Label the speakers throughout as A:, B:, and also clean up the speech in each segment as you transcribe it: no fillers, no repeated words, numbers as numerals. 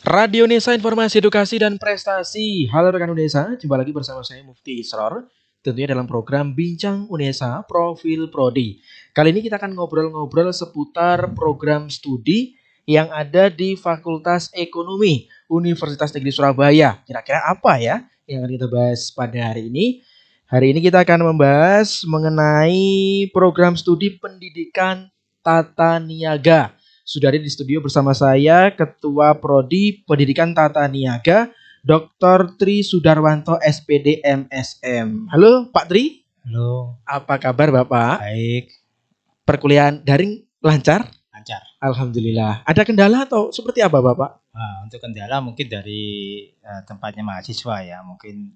A: Radio Nesa Informasi Edukasi dan Prestasi. Halo rekan Unesa, jumpa lagi bersama saya Mufti Isror. Tentunya dalam program Bincang Unesa Profil Prodi. Kali ini kita akan ngobrol-ngobrol seputar program studi yang ada di Fakultas Ekonomi Universitas Negeri Surabaya. Kira-kira apa ya yang akan kita bahas pada hari ini? Hari ini kita akan membahas mengenai program studi pendidikan tata niaga. Sudah ada di studio bersama saya Ketua Prodi Pendidikan Tata Niaga Dr. Tri Sudarwanto SPD MSM. Halo Pak Tri.
B: Halo.
A: Apa kabar Bapak?
B: Baik.
A: Perkuliahan daring lancar?
B: Lancar.
A: Alhamdulillah. Ada kendala atau seperti apa Bapak?
B: Untuk kendala mungkin dari tempatnya mahasiswa ya, mungkin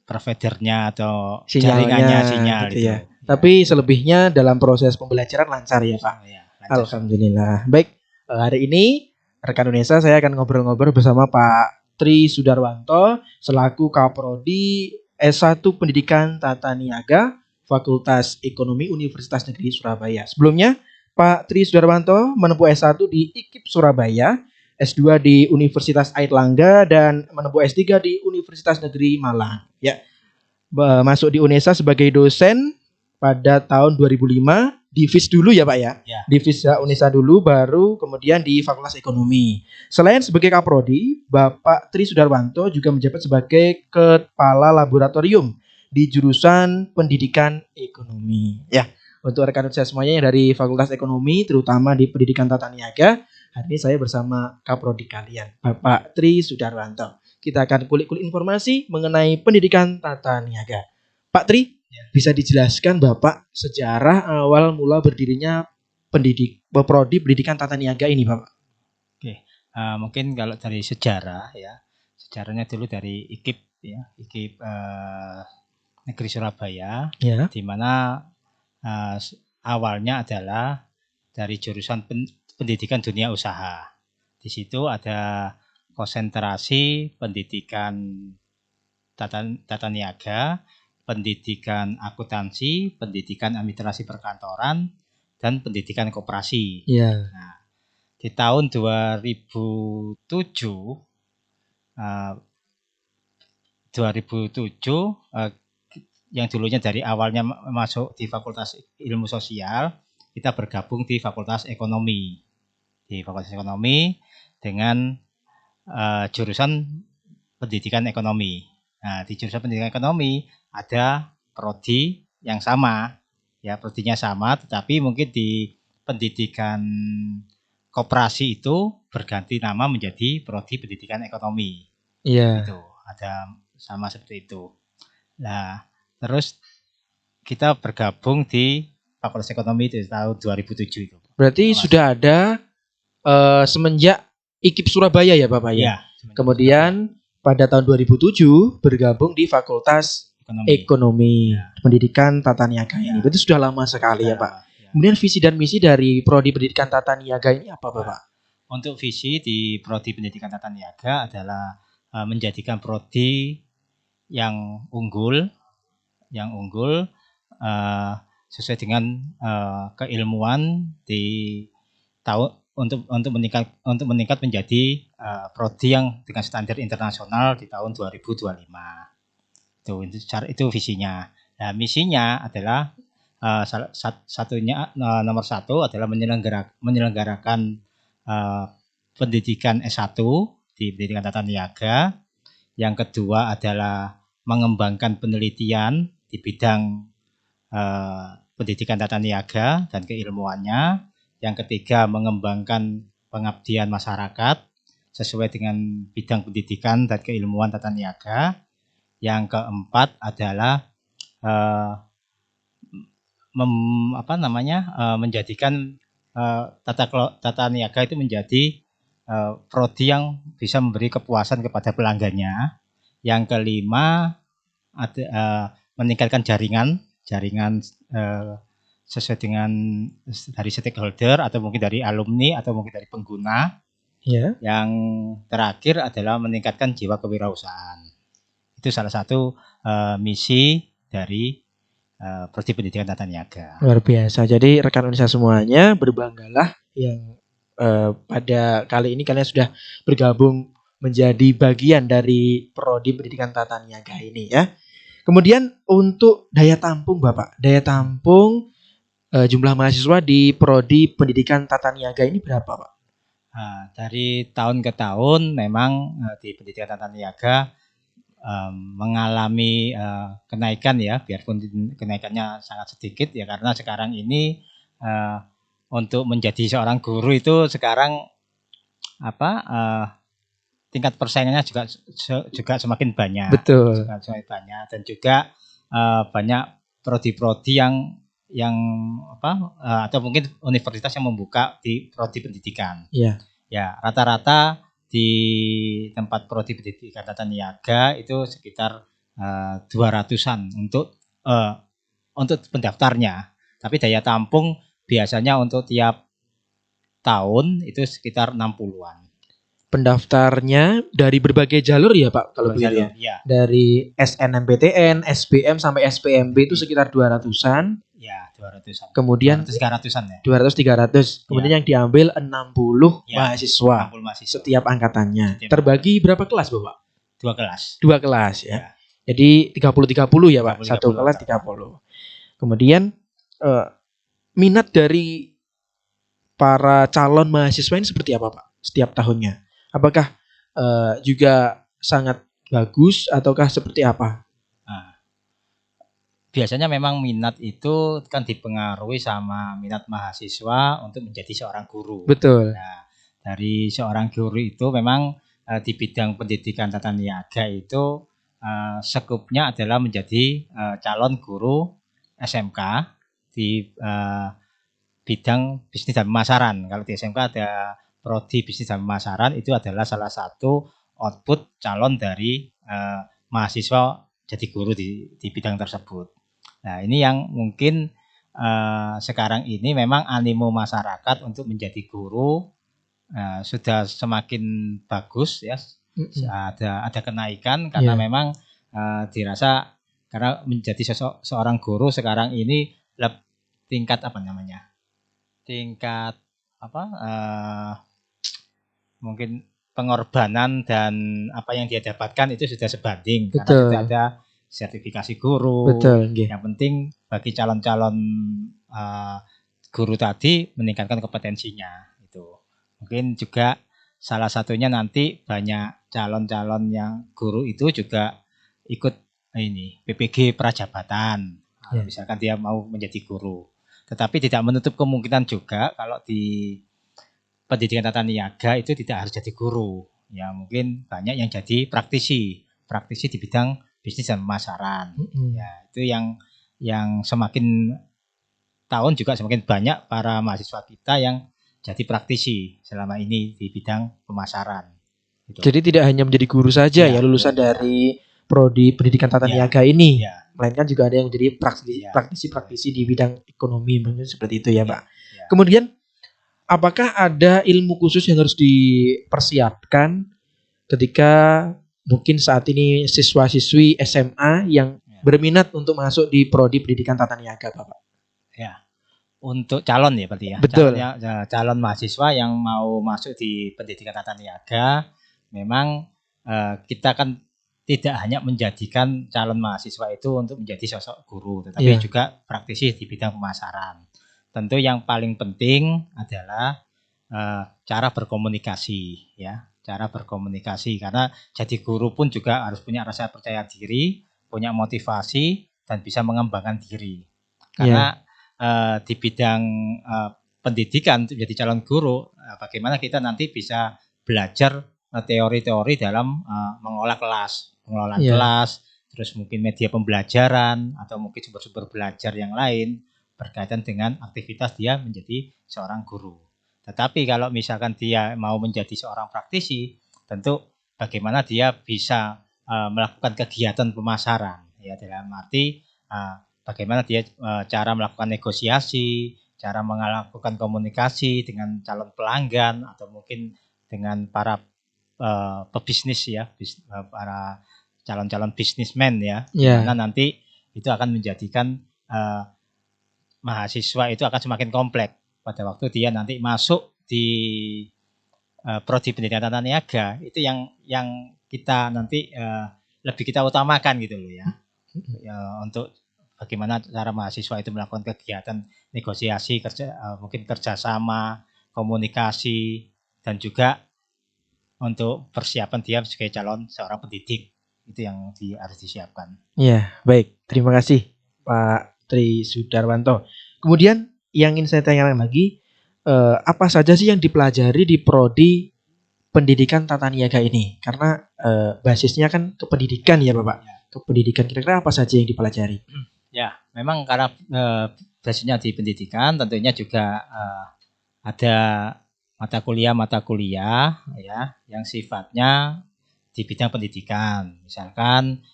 B: providernya atau jaringannya sinyal
A: gitu
B: itu.
A: Ya. Tapi selebihnya dalam proses pembelajaran lancar ya Pak.
B: Ya, lancar.
A: Alhamdulillah. Baik, hari ini rekan Unesa saya akan ngobrol-ngobrol bersama Pak Tri Sudarwanto selaku Kaprodi S1 Pendidikan Tata Niaga Fakultas Ekonomi Universitas Negeri Surabaya. Sebelumnya Pak Tri Sudarwanto menempuh S1 di IKIP Surabaya, S2 di Universitas Airlangga dan menempuh S3 di Universitas Negeri Malang. Ya, masuk di Unesa sebagai dosen pada tahun 2005, di FIS dulu ya Pak ya?
B: Ya.
A: Di FIS Unesa dulu, baru kemudian di Fakultas Ekonomi. Selain sebagai Kaprodi, Bapak Tri Sudarwanto juga menjabat sebagai Kepala Laboratorium di jurusan Pendidikan Ekonomi. Ya, untuk rekan saya semuanya yang dari Fakultas Ekonomi, terutama di Pendidikan Tata Niaga, hari ini saya bersama Kaprodi kalian, Bapak Tri Sudarwanto. Kita akan kulik-kulik informasi mengenai pendidikan tata niaga. Pak Tri, bisa dijelaskan Bapak sejarah awal mula berdirinya Prodi Pendidikan Tata Niaga ini, Bapak?
B: Oke, mungkin kalau dari sejarah ya, sejarahnya dulu dari IKIP ya, IKIP Negeri Surabaya,
A: ya.
B: Di mana awalnya adalah dari jurusan pendidikan dunia usaha. Di situ ada konsentrasi pendidikan tata niaga, pendidikan akuntansi, pendidikan administrasi perkantoran, dan pendidikan koperasi.
A: Ya.
B: Nah, di tahun 2007 yang dulunya dari awalnya masuk di Fakultas Ilmu Sosial, kita bergabung di Fakultas Ekonomi. Di Fakultas Ekonomi dengan jurusan pendidikan ekonomi. Nah, di jurusan pendidikan ekonomi ada prodi yang sama, ya prodinya sama, tetapi mungkin di pendidikan koperasi itu berganti nama menjadi prodi pendidikan ekonomi.
A: Iya.
B: Itu ada sama seperti itu. Nah, terus kita bergabung di Fakultas Ekonomi di tahun 2007 itu.
A: Berarti sudah ada semenjak IKIP Surabaya ya Bapak ya? Kemudian pada tahun 2007 bergabung di Fakultas Ekonomi ya. Pendidikan Tata Niaga ini. Berarti sudah lama sekali ya Pak. Ya. Kemudian visi dan misi dari Prodi Pendidikan Tata Niaga ini apa Bapak?
B: Untuk visi di Prodi Pendidikan Tata Niaga adalah menjadikan prodi yang unggul sesuai dengan keilmuan di tahun untuk meningkat menjadi prodi yang dengan standar internasional di tahun 2025. Itu visinya. Nah, misinya adalah nomor satu adalah menyelenggarakan pendidikan S1 di pendidikan tata niaga. Yang kedua adalah mengembangkan penelitian di bidang pendidikan tata niaga dan keilmuannya. Yang ketiga, mengembangkan pengabdian masyarakat sesuai dengan bidang pendidikan dan keilmuan tata niaga. Yang keempat adalah menjadikan tata niaga itu menjadi prodi yang bisa memberi kepuasan kepada pelanggannya. Yang kelima, meningkatkan jaringan sesuai dengan dari stakeholder atau mungkin dari alumni atau mungkin dari pengguna.
A: Ya.
B: Yang terakhir adalah meningkatkan jiwa kewirausahaan. Itu salah satu misi dari Prodi Pendidikan Tata Niaga.
A: Luar biasa. Jadi rekan Unesa semuanya berbanggalah yang pada kali ini kalian sudah bergabung menjadi bagian dari Prodi Pendidikan Tata Niaga ini ya. Kemudian untuk daya tampung Bapak, daya tampung jumlah mahasiswa di Prodi Pendidikan Tata Niaga ini berapa Pak?
B: Dari tahun ke tahun memang di Pendidikan Tata Niaga mengalami kenaikan ya, biarpun kenaikannya sangat sedikit ya, karena sekarang ini untuk menjadi seorang guru itu sekarang tingkat persaingannya juga semakin banyak.
A: Betul.
B: Semakin banyak, dan juga banyak prodi-prodi yang atau mungkin universitas yang membuka di prodi pendidikan.
A: Iya.
B: Ya, rata-rata di tempat prodi pendidikan tata niaga itu sekitar 200-an untuk pendaftarnya. Tapi daya tampung biasanya untuk tiap tahun itu sekitar 60-an.
A: Pendaftarnya dari berbagai jalur ya Pak kalau begitu
B: ya.
A: Dari SNMPTN, SBM sampai SPMB itu sekitar 200-an.
B: Ya, 200-an.
A: Kemudian
B: 200-300-an ya.
A: 200-300. Kemudian yang diambil 60
B: Ya,
A: mahasiswa
B: 60 mahasiswa
A: setiap angkatannya. Terbagi berapa kelas Bapak?
B: 2 kelas.
A: 2 kelas ya. Jadi 30-30 ya Pak.
B: 30,
A: Satu kelas 30. Kemudian minat dari para calon mahasiswa ini seperti apa Pak setiap tahunnya? Apakah juga sangat bagus ataukah seperti apa?
B: Biasanya memang minat itu kan dipengaruhi sama minat mahasiswa untuk menjadi seorang guru.
A: Betul.
B: Nah, dari seorang guru itu memang di bidang pendidikan tata niaga itu sekupnya adalah menjadi calon guru SMK di bidang bisnis dan pemasaran. Kalau di SMK ada prodi bisnis dan pemasaran, itu adalah salah satu output calon dari mahasiswa jadi guru di bidang tersebut. Nah, ini yang mungkin sekarang ini memang animo masyarakat untuk menjadi guru sudah semakin bagus ya. Ada kenaikan karena memang dirasa karena menjadi seorang guru sekarang ini tingkat mungkin pengorbanan dan apa yang dia dapatkan itu sudah sebanding. Betul. Karena sudah ada sertifikasi guru.
A: Betul.
B: Yang penting bagi calon-calon guru tadi meningkatkan kompetensinya itu. Mungkin juga salah satunya nanti banyak calon-calon yang guru itu juga ikut PPG prajabatan. Misalkan dia mau menjadi guru. Tetapi tidak menutup kemungkinan juga kalau di pendidikan tata niaga itu tidak harus jadi guru. Ya, mungkin banyak yang jadi praktisi di bidang bisnis dan pemasaran. Ya, itu yang semakin tahun juga semakin banyak para mahasiswa kita yang jadi praktisi selama ini di bidang pemasaran.
A: Gitu. Jadi tidak hanya menjadi guru saja ya lulusan dari prodi pendidikan tata niaga ini, melainkan juga ada yang jadi praktisi di bidang ekonomi, mungkin seperti itu ya Pak. Kemudian apakah ada ilmu khusus yang harus dipersiapkan ketika mungkin saat ini siswa-siswi SMA yang berminat untuk masuk di prodi pendidikan tata niaga Bapak?
B: Ya, untuk calon ya berarti ya.
A: Betul.
B: Calon mahasiswa yang mau masuk di pendidikan tata niaga, memang kita kan tidak hanya menjadikan calon mahasiswa itu untuk menjadi sosok guru, tetapi juga praktisi di bidang pemasaran. Tentu yang paling penting adalah cara berkomunikasi ya. Cara berkomunikasi, karena jadi guru pun juga harus punya rasa percaya diri, punya motivasi dan bisa mengembangkan diri. Karena di bidang pendidikan untuk jadi calon guru, bagaimana kita nanti bisa belajar teori-teori dalam mengelola kelas, kelas, terus mungkin media pembelajaran atau mungkin sumber-sumber belajar yang lain berkaitan dengan aktivitas dia menjadi seorang guru. Tetapi kalau misalkan dia mau menjadi seorang praktisi, tentu bagaimana dia bisa melakukan kegiatan pemasaran, ya dalam arti bagaimana dia cara melakukan negosiasi, cara melakukan komunikasi dengan calon pelanggan atau mungkin dengan para pebisnis ya, para calon-calon bisnismen ya, karena nanti itu akan menjadikan mahasiswa itu akan semakin kompleks pada waktu dia nanti masuk di prodi pendidikan tata niaga itu yang kita nanti lebih kita utamakan gitu loh ya. Untuk bagaimana cara mahasiswa itu melakukan kegiatan negosiasi, mungkin kerjasama, komunikasi, dan juga untuk persiapan dia sebagai calon seorang pendidik. Itu yang harus disiapkan.
A: Ya, baik. Terima kasih Pak Tri Sudarwanto. Kemudian yang ingin saya tanyakan lagi, apa saja sih yang dipelajari di prodi pendidikan tata niaga ini? Karena basisnya kan kependidikan ya Bapak. Kependidikan, kira-kira apa saja yang dipelajari?
B: Ya, memang karena basisnya di pendidikan, tentunya juga ada mata kuliah ya yang sifatnya di bidang pendidikan, misalkan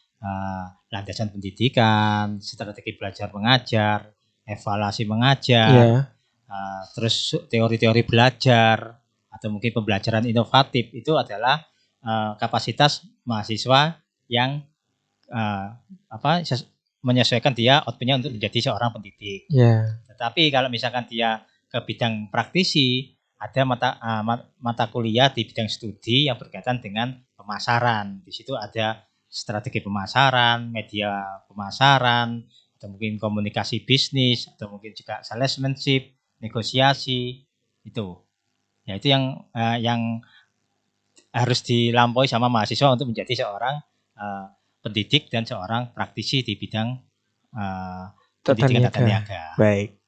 B: landasan pendidikan, strategi belajar mengajar, evaluasi mengajar, terus teori-teori belajar atau mungkin pembelajaran inovatif itu adalah kapasitas mahasiswa yang menyesuaikan dia outputnya untuk menjadi seorang pendidik. Tetapi kalau misalkan dia ke bidang praktisi, ada mata kuliah di bidang studi yang berkaitan dengan pemasaran. Di situ ada strategi pemasaran, media pemasaran, atau mungkin komunikasi bisnis, atau mungkin juga salesmanship, negosiasi itu. Ya itu yang harus dilampaui sama mahasiswa untuk menjadi seorang pendidik dan seorang praktisi di bidang pendidikan tata niaga.
A: Baik.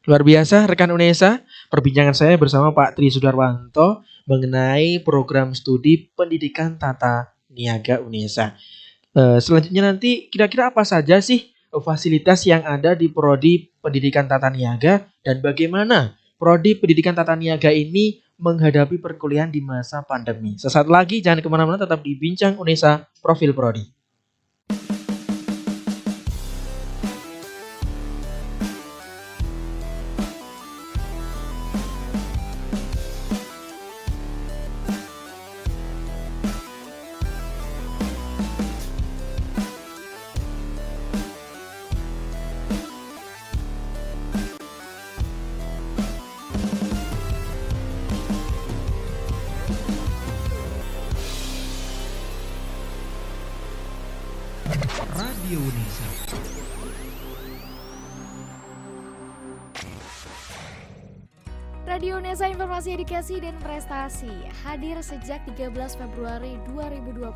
A: Luar biasa rekan UNESA, perbincangan saya bersama Pak Tri Sudarwanto mengenai program studi pendidikan tata niaga UNESA. Selanjutnya nanti kira-kira apa saja sih fasilitas yang ada di prodi pendidikan tata niaga dan bagaimana prodi pendidikan tata niaga ini menghadapi perkuliahan di masa pandemi. Sesaat lagi jangan kemana-mana, tetap di Bincang UNESA Profil Prodi.
C: Radio UNESA. Radio UNESA, informasi edukasi dan prestasi, hadir sejak 13 Februari 2020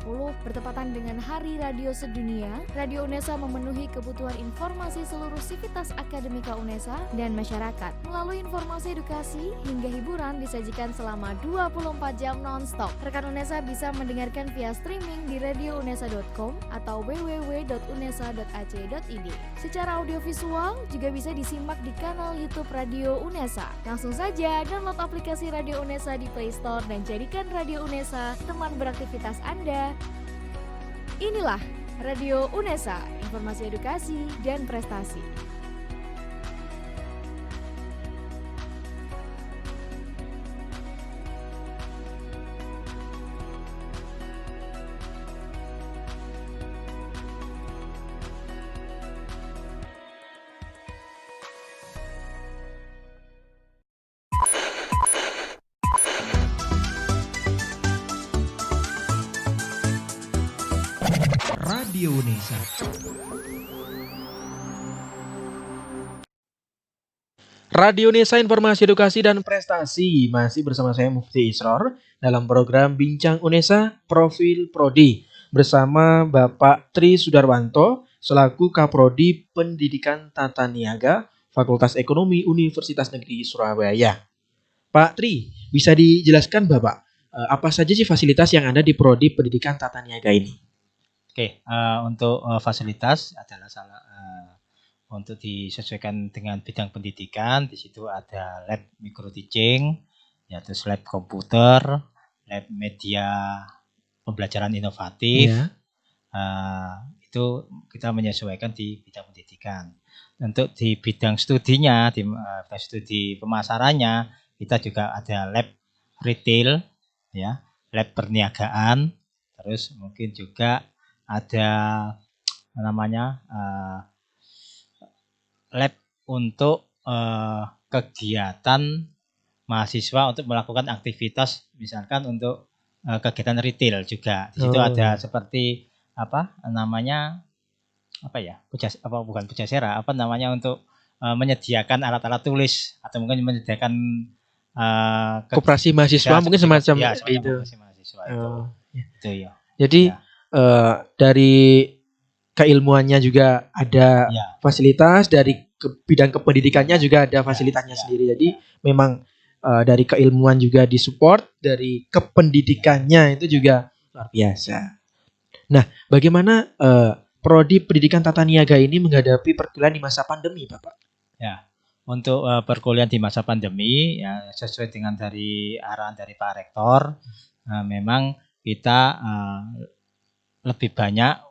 C: bertepatan dengan Hari Radio Sedunia. Radio UNESA memenuhi kebutuhan informasi seluruh sivitas akademika UNESA dan masyarakat. Melalui informasi edukasi hingga hiburan disajikan selama 24 jam non-stop. Rekan UNESA bisa mendengarkan via streaming di radiounesa.com atau www.unesa.ac.id. Secara audiovisual juga bisa disimak di kanal YouTube Radio UNESA. Langsung saja download aplikasi Radio UNESA di Play Store dan jadikan Radio UNESA teman beraktivitas Anda. Inilah Radio UNESA, informasi edukasi dan prestasi.
A: Radio UNESA. Radio UNESA, informasi edukasi dan prestasi. Masih bersama saya Mufti Isror dalam program Bincang UNESA Profil Prodi bersama Bapak Tri Sudarwanto selaku Kaprodi Pendidikan Tata Niaga Fakultas Ekonomi Universitas Negeri Surabaya. Pak Tri, bisa dijelaskan Bapak apa saja sih fasilitas yang ada di Prodi Pendidikan Tata Niaga ini?
B: Oke, untuk fasilitas adalah untuk disesuaikan dengan bidang pendidikan. Di situ ada lab micro teaching, yaitu lab komputer, lab media pembelajaran inovatif. Itu kita menyesuaikan di bidang pendidikan. Untuk di bidang studinya, di studi pemasarannya, kita juga ada lab retail, ya, lab perniagaan, terus mungkin juga ada namanya lab untuk kegiatan mahasiswa untuk melakukan aktivitas misalkan untuk kegiatan retail juga. Di situ ada seperti apa namanya bukan pujasera, apa namanya untuk menyediakan alat-alat tulis atau mungkin menyediakan
A: koperasi mahasiswa mungkin semacam
B: ya,
A: itu.
B: Mahasiswa itu ya.
A: Jadi dari keilmuannya juga ada fasilitas, dari bidang kependidikannya juga ada fasilitasnya sendiri. Jadi memang dari keilmuan juga disupport, dari kependidikannya itu juga luar biasa. Nah, bagaimana Prodi Pendidikan Tata Niaga ini menghadapi perkuliahan di masa pandemi, Bapak?
B: Ya, untuk perkuliahan di masa pandemi, ya sesuai dengan dari arahan dari Pak Rektor, memang kita lebih banyak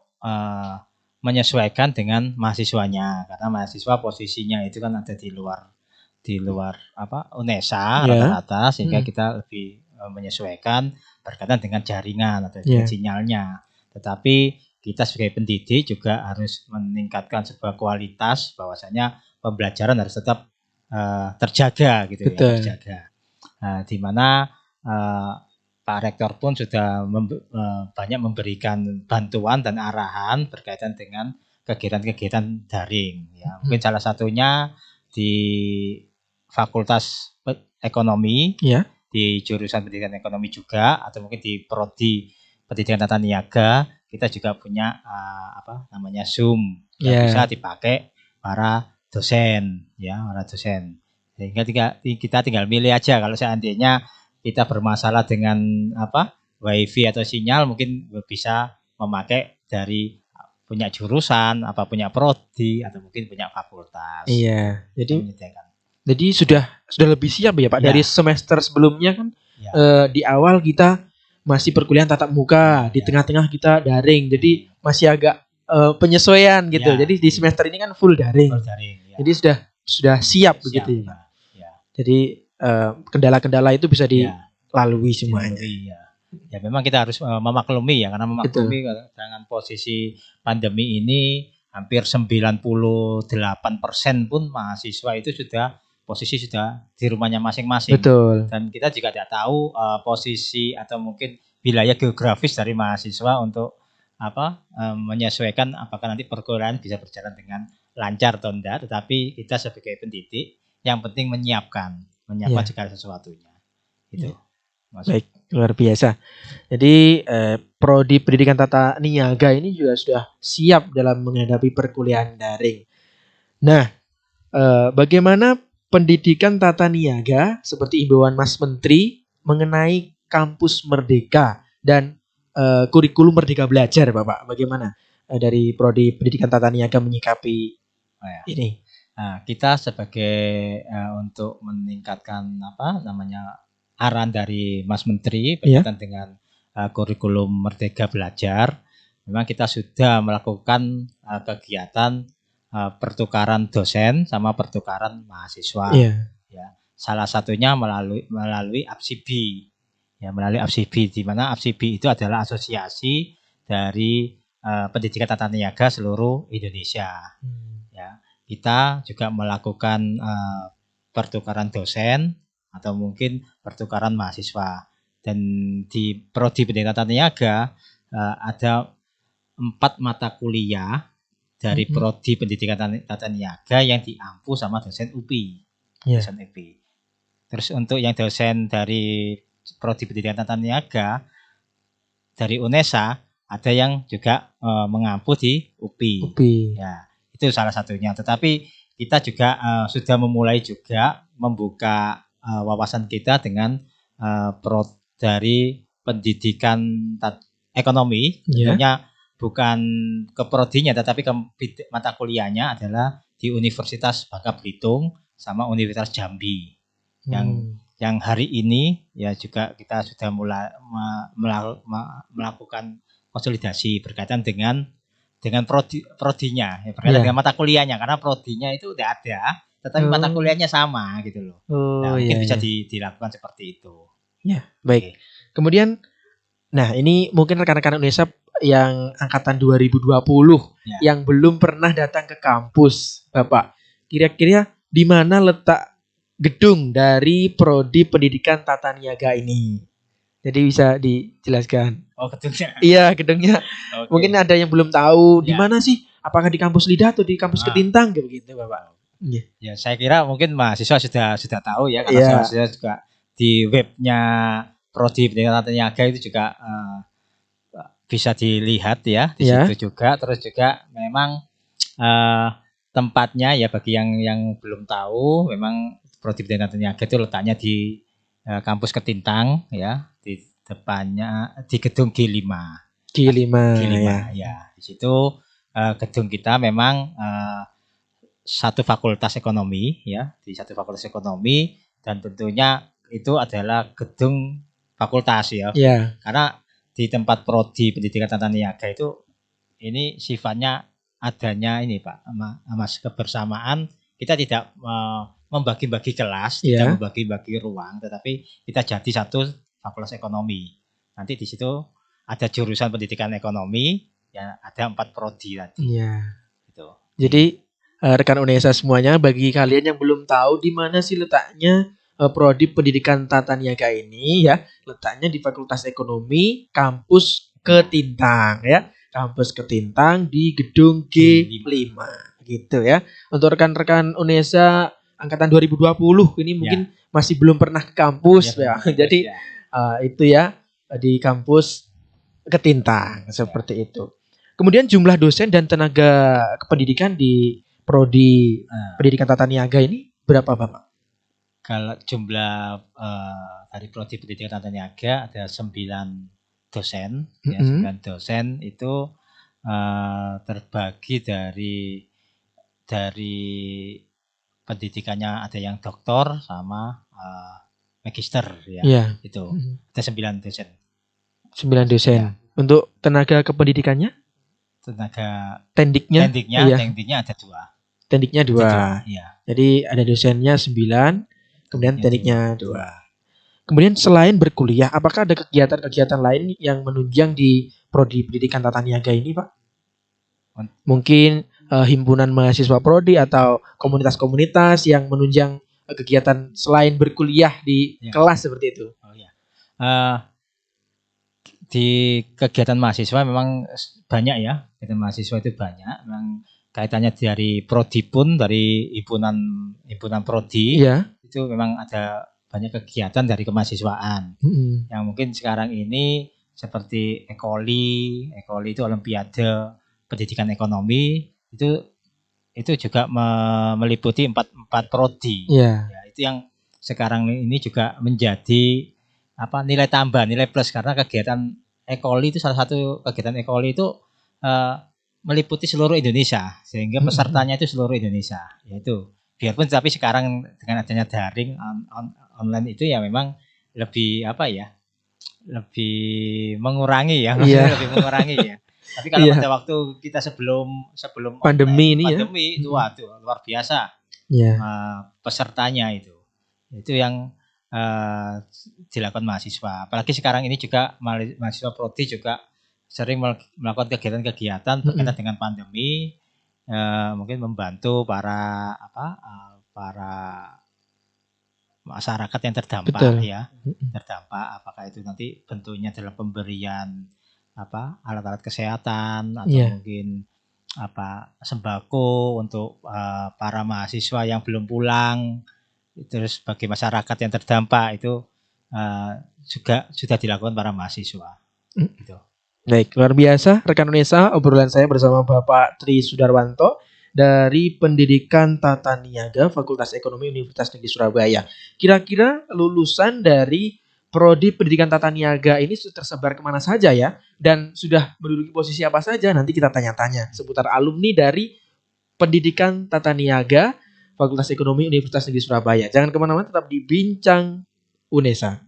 B: menyesuaikan dengan mahasiswanya, karena mahasiswa posisinya itu kan ada di luar UNESA rata-rata, sehingga kita lebih menyesuaikan berkaitan dengan jaringan atau dengan sinyalnya. Tetapi kita sebagai pendidik juga harus meningkatkan sebuah kualitas, bahwasanya pembelajaran harus tetap terjaga gitu. Ya, terjaga. Di mana Pak Rektor pun sudah banyak memberikan bantuan dan arahan berkaitan dengan kegiatan-kegiatan daring. Ya, mungkin salah satunya di Fakultas Ekonomi, di jurusan Pendidikan Ekonomi juga, atau mungkin di Prodi Pendidikan Tata Niaga, kita juga punya Zoom yang bisa dipakai para dosen, para dosen. Sehingga kita tinggal milih aja, kalau seandainya kita bermasalah dengan wifi atau sinyal, mungkin bisa memakai dari punya jurusan, punya prodi, atau mungkin punya fakultas.
A: Iya. Jadi sudah lebih siap ya Pak, dari semester sebelumnya kan. Di awal kita masih perkuliahan tatap muka, di tengah-tengah kita daring. Jadi masih agak penyesuaian gitu. Jadi di semester ini kan full daring. Jadi sudah siap begitu ya Pak. Jadi kendala-kendala itu bisa dilalui semuanya.
B: Ya memang kita harus memaklumi ya, karena memaklumi dengan posisi pandemi ini hampir 98% pun mahasiswa itu sudah di rumahnya masing-masing.
A: Betul.
B: Dan kita juga tidak tahu posisi atau mungkin wilayah geografis dari mahasiswa untuk menyesuaikan apakah nanti perkuliahan bisa berjalan dengan lancar atau enggak. Tetapi kita sebagai pendidik yang penting menyiapkan segala sesuatunya. Itu.
A: Baik, luar biasa. Jadi Prodi Pendidikan Tata Niaga ini juga sudah siap dalam menghadapi perkuliahan daring. Nah, bagaimana pendidikan tata niaga seperti imbauan Mas Menteri mengenai kampus merdeka dan kurikulum merdeka belajar, Bapak? Bagaimana dari Prodi Pendidikan Tata Niaga menyikapi ini?
B: Nah, kita sebagai untuk meningkatkan arahan dari Mas Menteri berkaitan dengan kurikulum merdeka belajar, memang kita sudah melakukan kegiatan pertukaran dosen sama pertukaran mahasiswa. Ya, salah satunya melalui APSIBI. Ya, melalui APSIBI, di mana APSIBI itu adalah asosiasi dari pendidikan tata niaga seluruh Indonesia. Ya, kita juga melakukan pertukaran dosen atau mungkin pertukaran mahasiswa. Dan di Prodi Pendidikan Tata Niaga ada 4 mata kuliah dari Prodi Pendidikan Tata Niaga yang diampu sama dosen UPI. Dosen UPI. Terus untuk yang dosen dari Prodi Pendidikan Tata Niaga dari UNESA, ada yang juga mengampu di UPI. Ya, itu salah satunya. Tetapi kita juga sudah memulai juga membuka wawasan kita dengan dari pendidikan ekonomi, tentunya bukan ke prodinya, tetapi ke mata kuliahnya adalah di Universitas Bangka Belitung sama Universitas Jambi. Yang hari ini ya juga kita sudah mulai melakukan konsolidasi berkaitan dengan prodinya, berkaitan dengan mata kuliahnya, karena prodinya itu tidak ada, tetapi mata kuliahnya sama gitu loh. Mungkin bisa dilakukan seperti itu.
A: Ya, baik. Kemudian, nah ini mungkin rekan-rekan Indonesia yang angkatan 2020 yang belum pernah datang ke kampus, Bapak. Kira-kira di mana letak gedung dari Prodi Pendidikan Tata Niaga ini? Jadi bisa dijelaskan.
B: Oh, gedungnya.
A: Iya, gedungnya.
B: Oke.
A: Mungkin ada yang belum tahu di
B: Ya.
A: mana sih? Apakah di kampus Lidah atau di kampus Ketintang kayak begitu, Bapak? Iya.
B: Ya, saya kira mungkin mahasiswa sudah tahu ya, karena
A: Iya.
B: mahasiswa juga di webnya Prodi Pendidikan Tata Niaga itu juga bisa dilihat ya di
A: Iya.
B: situ juga. Terus juga memang tempatnya ya bagi yang belum tahu, memang Prodi Pendidikan Tata Niaga itu letaknya di kampus Ketintang ya, di depannya di gedung G5.
A: G5
B: G5
A: ya.
B: ya. Di situ gedung kita memang satu fakultas ekonomi ya, di satu fakultas ekonomi, dan tentunya itu adalah gedung fakultas ya.
A: Iya.
B: Karena di tempat Prodi Pendidikan Tata Niaga itu ini sifatnya adanya ini Pak, Mas, kebersamaan. Kita tidak membagi-bagi kelas,
A: Iya.
B: tidak membagi-bagi ruang, tetapi kita jadi satu fakultas ekonomi. Nanti di situ ada jurusan pendidikan ekonomi, ya ada 4 prodi tadi.
A: Iya.
B: Gitu.
A: Jadi rekan Unesa semuanya, bagi kalian yang belum tahu di mana sih letaknya Prodi Pendidikan Tata Niaga ini ya, letaknya di Fakultas Ekonomi Kampus Ketintang ya. Kampus Ketintang di gedung G5 gitu ya. Untuk rekan-rekan Unesa angkatan 2020 ini mungkin masih belum pernah ke kampus ya. Jadi itu ya di kampus Ketintang seperti itu. Kemudian jumlah dosen dan tenaga kependidikan di Prodi Pendidikan Tata Niaga ini berapa, Bapak?
B: Kalau jumlah dari Prodi Pendidikan Tata Niaga ada 9 dosen, ya, 9 dosen itu terbagi dari pendidikannya ada yang doktor sama magister ya.
A: Iya.
B: Itu ada 9 dosen.
A: 9 dosen.
B: Ya.
A: Untuk tenaga kependidikannya?
B: Tenaga
A: Tendiknya
B: ada 2.
A: Tendiknya 2.
B: Iya.
A: Jadi ada dosennya 9, kemudian tendiknya 2. Kemudian selain berkuliah, apakah ada kegiatan-kegiatan lain yang menunjang di Prodi Pendidikan Tata Niaga ini, Pak? Mungkin himpunan mahasiswa Prodi atau komunitas-komunitas yang menunjang kegiatan selain berkuliah di kelas seperti itu.
B: Oh ya. Di kegiatan mahasiswa memang banyak ya. Kegiatan mahasiswa itu banyak. Memang kaitannya dari Prodi pun, dari himpunan Prodi.
A: Iya.
B: Itu memang ada banyak kegiatan dari kemahasiswaan. Yang mungkin sekarang ini seperti Ekoli itu Olimpiade Pendidikan Ekonomi, itu juga meliputi 4 prodi.
A: Yeah.
B: Ya, itu yang sekarang ini juga menjadi nilai tambah, nilai plus, karena kegiatan Ekoli itu salah satu kegiatan Ekoli itu meliputi seluruh Indonesia, sehingga pesertanya itu seluruh Indonesia. Yaitu biarpun tapi sekarang dengan adanya daring online itu ya memang lebih lebih mengurangi ya, lebih mengurangi ya. Tapi kalau pada waktu kita sebelum
A: pandemi
B: itu waduh luar biasa pesertanya itu yang dilakukan mahasiswa. Apalagi sekarang ini juga mahasiswa Prodi juga sering melakukan kegiatan-kegiatan berkaitan dengan pandemi, mungkin membantu para masyarakat yang terdampak. Betul. Terdampak, apakah itu nanti bentuknya dalam pemberian alat-alat kesehatan atau mungkin sembako untuk para mahasiswa yang belum pulang. Terus bagi masyarakat yang terdampak itu juga sudah dilakukan para mahasiswa. Gitu.
A: Baik, luar biasa rekan Unesa, obrolan saya bersama Bapak Tri Sudarwanto dari Pendidikan Tata Niaga Fakultas Ekonomi Universitas Negeri Surabaya. Kira-kira lulusan dari Prodi Pendidikan Tata Niaga ini sudah tersebar kemana saja ya? Dan sudah menduduki posisi apa saja? Nanti kita tanya-tanya seputar alumni dari Pendidikan Tata Niaga Fakultas Ekonomi Universitas Negeri Surabaya. Jangan kemana-mana, tetap di Bincang Unesa.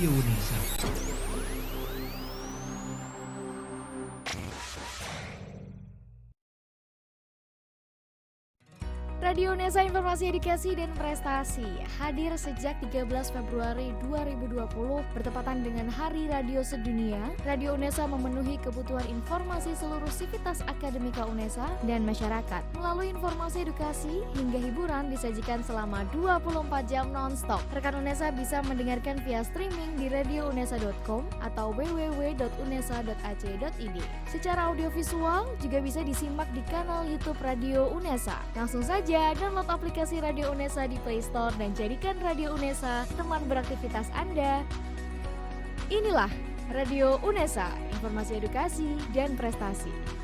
A: Radio Unesa.
C: Radio Unesa Informasi Edukasi dan Prestasi hadir sejak 13 Februari 2020 bertepatan dengan Hari Radio Sedunia. Radio Unesa memenuhi kebutuhan informasi seluruh sivitas akademika Unesa dan masyarakat. Melalui informasi edukasi hingga hiburan disajikan selama 24 jam non-stop. Rekan Unesa bisa mendengarkan via streaming di radiounesa.com atau www.unesa.ac.id. Secara audiovisual juga bisa disimak di kanal YouTube Radio Unesa. Langsung saja download aplikasi Radio Unesa di Play Store dan jadikan Radio Unesa teman beraktivitas Anda. Inilah Radio Unesa, informasi edukasi dan prestasi.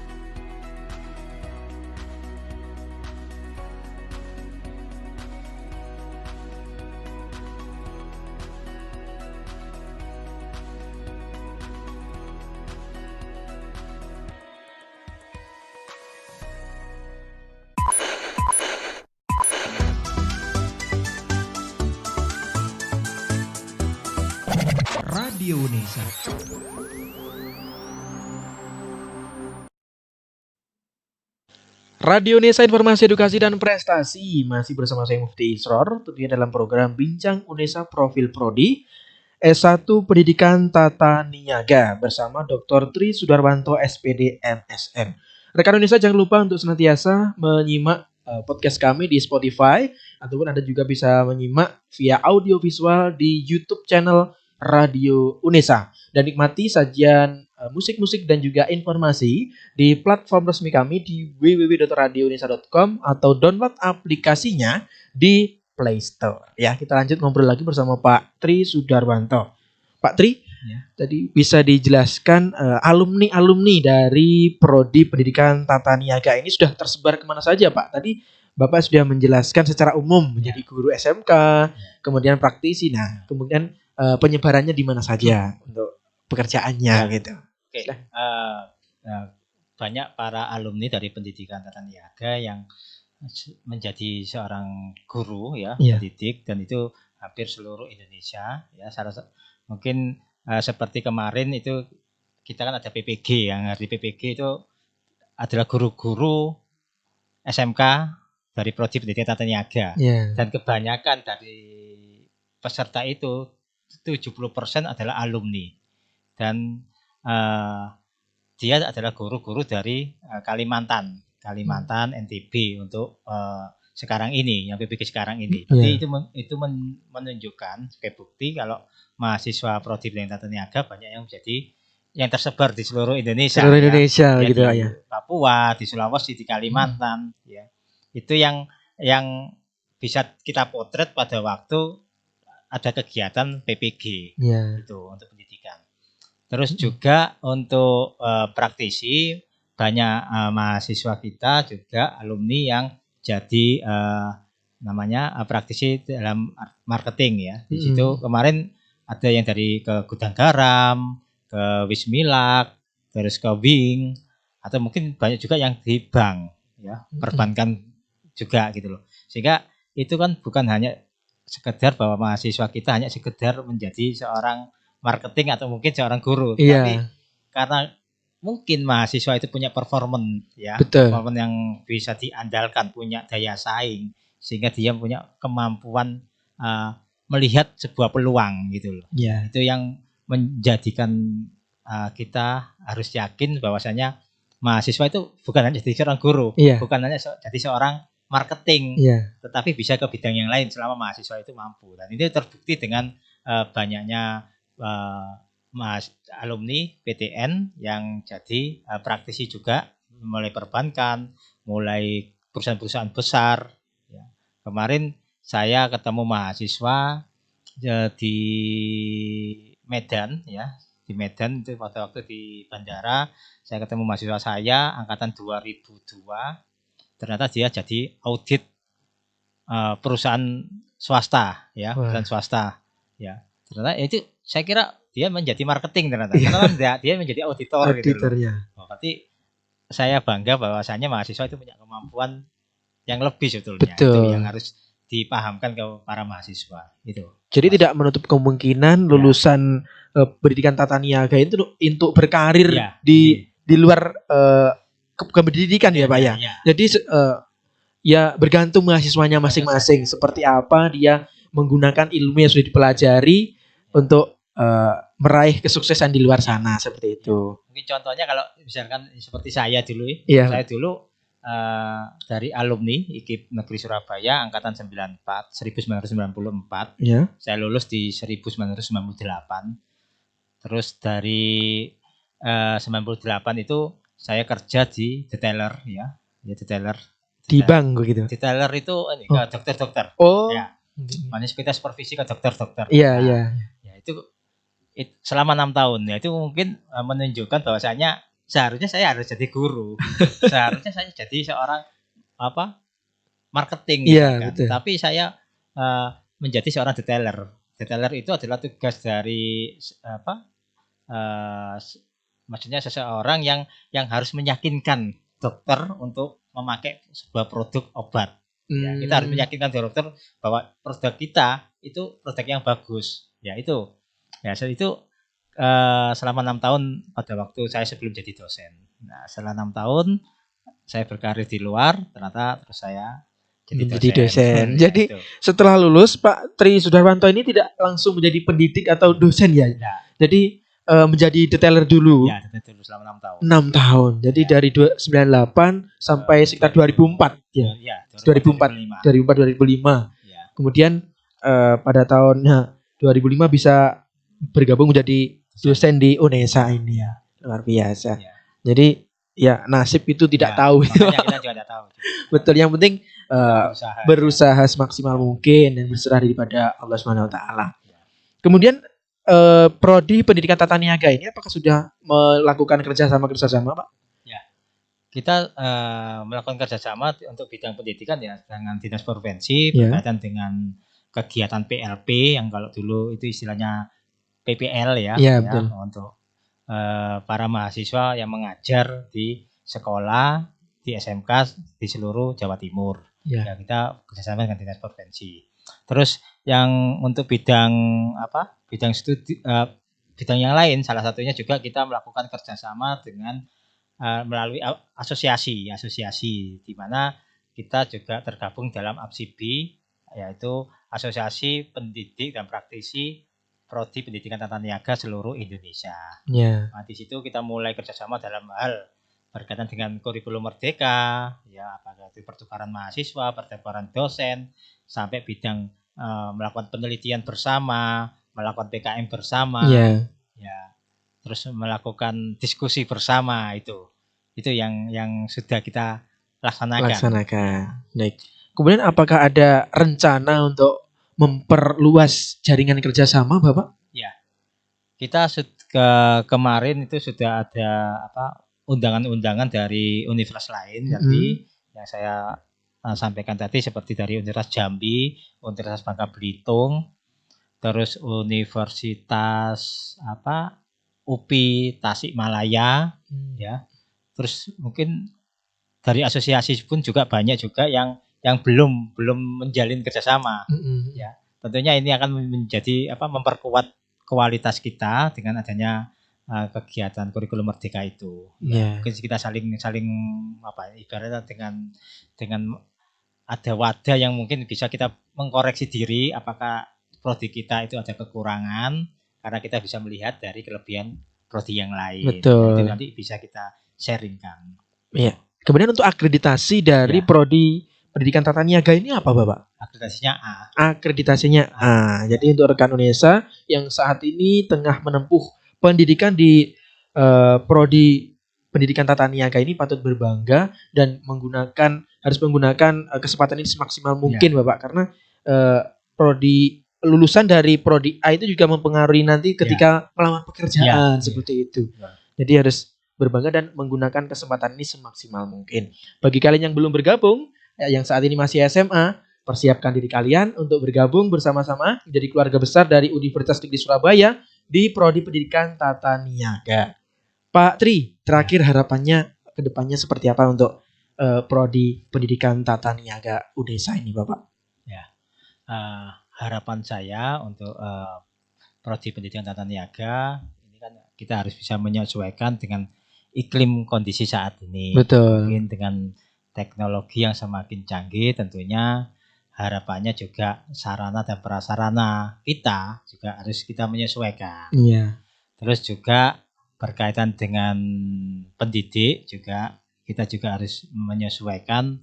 A: Radio Unesa. Radio Unesa Informasi Edukasi dan Prestasi masih bersama saya Mufti Isror, tentunya dalam program Bincang Unesa Profil Prodi S1 Pendidikan Tata Niaga bersama Dr. Tri Sudarwanto SPD MSN. Rekan Unesa jangan lupa untuk senantiasa menyimak podcast kami di Spotify ataupun Anda juga bisa menyimak via audio visual di YouTube channel Radio Unesa dan nikmati sajian musik-musik dan juga informasi di platform resmi kami di www.radiounesa.com atau download aplikasinya di Play Store. Ya, kita lanjut ngobrol lagi bersama Pak Tri Sudarwanto. Pak Tri, tadi bisa dijelaskan alumni-alumni dari Prodi Pendidikan Tata Niaga ini sudah tersebar kemana saja, Pak? Tadi Bapak sudah menjelaskan secara umum menjadi guru SMK, kemudian praktisi. Nah, kemudian penyebarannya di mana saja untuk pekerjaannya gitu.
B: Oke. Banyak para alumni dari pendidikan tata niaga yang menjadi seorang guru ya, pendidik, dan itu hampir seluruh Indonesia ya. Mungkin seperti kemarin itu kita kan ada PPG, yang hari PPG itu adalah guru-guru SMK dari Prodi Pendidikan Tata Niaga. Dan kebanyakan dari peserta itu 70% adalah alumni dan dia adalah guru-guru dari Kalimantan, NTB untuk sekarang ini, yang PPG sekarang ini. Jadi itu menunjukkan sebagai bukti kalau mahasiswa Prodi Pendidikan Tata Niaga banyak yang menjadi yang tersebar di seluruh Indonesia.
A: Seluruh Indonesia ya, gitu
B: di Papua, di Sulawesi, di Kalimantan, ya. Itu yang bisa kita potret pada waktu ada kegiatan PPG itu untuk pendidikan. Terus juga untuk praktisi banyak mahasiswa kita juga alumni yang jadi namanya praktisi dalam marketing ya. Di situ kemarin ada yang dari ke Gudang Garam, ke Wismilak, terus ke Wing, atau mungkin banyak juga yang di bank ya, perbankan juga gitu loh. Sehingga itu kan bukan hanya sekedar bahwa mahasiswa kita hanya sekedar menjadi seorang marketing atau mungkin seorang guru, tapi karena mungkin mahasiswa itu punya performan ya, performan yang bisa diandalkan, punya daya saing, sehingga dia punya kemampuan melihat sebuah peluang gitu loh. Itu yang menjadikan kita harus yakin bahwasanya mahasiswa itu bukan hanya jadi seorang guru, bukan hanya jadi seorang marketing, tetapi bisa ke bidang yang lain selama mahasiswa itu mampu. Dan ini terbukti dengan banyaknya alumni PTN yang jadi praktisi juga, mulai perbankan, mulai perusahaan-perusahaan besar. Ya. Kemarin saya ketemu mahasiswa di Medan, ya, di Medan itu pada waktu di bandara, saya ketemu mahasiswa saya angkatan 2002. Ternyata dia jadi audit perusahaan swasta, ya, perusahaan swasta, ya. Ternyata itu saya kira dia menjadi marketing ternyata, karena dia menjadi auditor gitu loh. Berarti saya bangga bahwasanya mahasiswa itu punya kemampuan yang lebih sebetulnya. Itu yang harus dipahamkan ke para mahasiswa itu.
A: Jadi tidak menutup kemungkinan lulusan pendidikan tata niaga itu untuk berkarir
B: Ya.
A: di luar kependidikan ya Pak ya. Jadi ya bergantung mahasiswanya masing-masing seperti apa dia menggunakan ilmu yang sudah dipelajari untuk meraih kesuksesan di luar sana seperti itu.
B: Mungkin contohnya kalau misalkan seperti saya dulu,
A: Iya.
B: saya dulu dari alumni IKIP Negeri Surabaya angkatan 1994.
A: Ya.
B: Saya lulus di 1998. Terus dari 98 itu saya kerja di detailer ya detailer.
A: Di bank gitu.
B: Detailer itu ke dokter-dokter.
A: Oh.
B: Ya. Manis kita supervisi ke dokter-dokter.
A: Iya,
B: Nah,
A: iya.
B: Ya itu selama 6 tahun ya itu mungkin menunjukkan bahwasanya seharusnya saya harus jadi guru. Seharusnya saya jadi seorang marketing
A: Iya,
B: kan.
A: betul.
B: Tapi saya menjadi seorang detailer. Detailer itu adalah tugas dari maksudnya seseorang yang harus meyakinkan dokter untuk memakai sebuah produk obat. Ya, kita harus meyakinkan dokter bahwa produk kita itu produk yang bagus. Ya itu. Ya itu selama 6 tahun pada waktu saya sebelum jadi dosen. Nah, setelah 6 tahun saya berkarir di luar, ternyata terus saya
A: jadi dosen.
B: Ya,
A: Jadi
B: itu.
A: setelah lulus Pak Tri Sudarwanto ini tidak langsung menjadi pendidik atau dosen ya.
B: Ya.
A: Jadi menjadi detailer dulu.
B: Ya, detailer dulu selama 6 tahun.
A: 6 tahun. Jadi dari 98 sampai sekitar 2004 ya.
B: Ya,
A: 2004 2005.
B: Ya.
A: Kemudian pada tahunnya 2005 bisa bergabung menjadi dosen di UNESA ini ya. Luar biasa.
B: Ya.
A: Jadi ya nasib itu tidak tahu.
B: Makanya kita juga tidak tahu.
A: Betul, yang penting berusaha semaksimal mungkin dan berserah daripada Allah Subhanahu wa taala. Kemudian prodi pendidikan tata niaga ini apakah sudah melakukan kerjasama Pak?
B: Ya. Kita melakukan kerjasama untuk bidang pendidikan ya dengan Dinas Provinsi berkaitan dengan kegiatan PLP yang kalau dulu itu istilahnya PPL ya,
A: betul.
B: untuk para mahasiswa yang mengajar di sekolah di SMK di seluruh Jawa Timur. Ya, kita kerjasama dengan Dinas Provinsi. Terus yang untuk bidang studi bidang yang lain salah satunya juga kita melakukan kerjasama dengan melalui asosiasi di mana kita juga tergabung dalam APSIBI, yaitu Asosiasi Pendidik dan Praktisi Prodi Pendidikan Tata Niaga seluruh Indonesia. Nah, di situ kita mulai kerjasama dalam hal berkaitan dengan kurikulum merdeka, ya apakah itu pertukaran mahasiswa, pertukaran dosen, sampai bidang melakukan penelitian bersama, melakukan PKM bersama, ya, terus melakukan diskusi bersama itu yang sudah kita laksanakan.
A: Baik. Kemudian apakah ada rencana untuk memperluas jaringan kerjasama, Bapak?
B: Ya, kita kemarin itu sudah ada undangan-undangan dari universitas lain, jadi yang saya sampaikan tadi seperti dari Universitas Jambi, Universitas Bangka Belitung, terus Universitas UPI Tasikmalaya, ya. Terus mungkin dari asosiasi pun juga banyak juga yang belum menjalin kerjasama, ya. Tentunya ini akan menjadi memperkuat kualitas kita dengan adanya kegiatan kurikulum merdeka itu. Mungkin kita saling ibaratnya dengan ada wadah yang mungkin bisa kita mengkoreksi diri apakah prodi kita itu ada kekurangan, karena kita bisa melihat dari kelebihan prodi yang lain.
A: Betul.
B: Itu nanti bisa kita sharingkan.
A: Iya. Kemudian untuk akreditasi dari prodi pendidikan tata niaga ini apa, Bapak?
B: Akreditasinya A.
A: Akreditasinya A. Jadi untuk rekan UNESA yang saat ini tengah menempuh pendidikan di prodi pendidikan tata niaga ini patut berbangga dan harus menggunakan kesempatan ini semaksimal mungkin, Bapak, karena prodi lulusan dari prodi A itu juga mempengaruhi nanti ketika melamar pekerjaan seperti itu. Jadi harus berbangga dan menggunakan kesempatan ini semaksimal mungkin. Bagi kalian yang belum bergabung, yang saat ini masih SMA, persiapkan diri kalian untuk bergabung bersama-sama menjadi keluarga besar dari Universitas Negeri Surabaya di prodi pendidikan tata niaga. Pak Tri, terakhir harapannya ke depannya seperti apa untuk prodi pendidikan tata niaga UNESA ini, Bapak?
B: Ya, harapan saya untuk prodi pendidikan tata niaga ini kan kita harus bisa menyesuaikan dengan iklim kondisi saat ini.
A: Betul.
B: Mungkin dengan teknologi yang semakin canggih tentunya harapannya juga sarana dan prasarana kita juga harus kita menyesuaikan.
A: Iya.
B: Terus juga berkaitan dengan pendidik juga kita juga harus menyesuaikan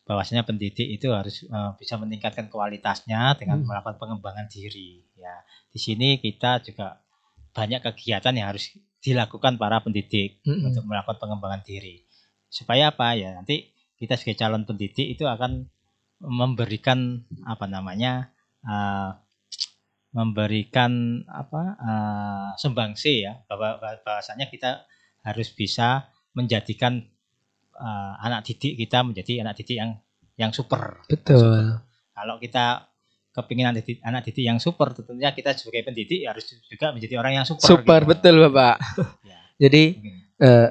B: bahwasanya pendidik itu harus bisa meningkatkan kualitasnya dengan melakukan pengembangan diri. Ya, di sini kita juga banyak kegiatan yang harus dilakukan para pendidik untuk melakukan pengembangan diri. Supaya apa ya? Nanti kita sebagai calon pendidik itu akan memberikan sumbangsi ya bahwasanya kita harus bisa menjadikan anak didik kita menjadi anak didik yang super.
A: Betul.
B: Super. Kalau kita kepingin anak didik yang super, tentunya kita sebagai pendidik harus juga menjadi orang yang super.
A: Super gitu. Betul Bapak. Ya. Jadi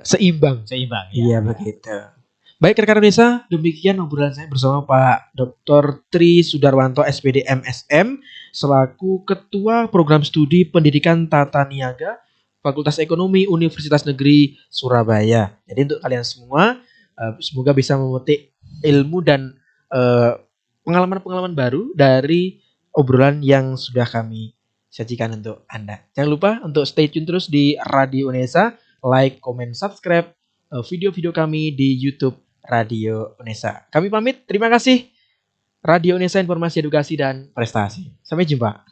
A: seimbang.
B: Seimbang.
A: Iya begitu. Baik rekan desa, demikian obrolan saya bersama Pak Dr. Tri Sudarwanto SPD MSM selaku Ketua Program Studi Pendidikan Tata Niaga Fakultas Ekonomi Universitas Negeri Surabaya. Jadi untuk kalian semua semoga bisa memetik ilmu dan pengalaman-pengalaman baru dari obrolan yang sudah kami sajikan untuk Anda. Jangan lupa untuk stay tune terus di Radio Unesa, like, comment, subscribe video-video kami di YouTube Radio Unesa. Kami pamit, terima kasih. Radio Unesa, informasi, edukasi, dan prestasi. Sampai jumpa.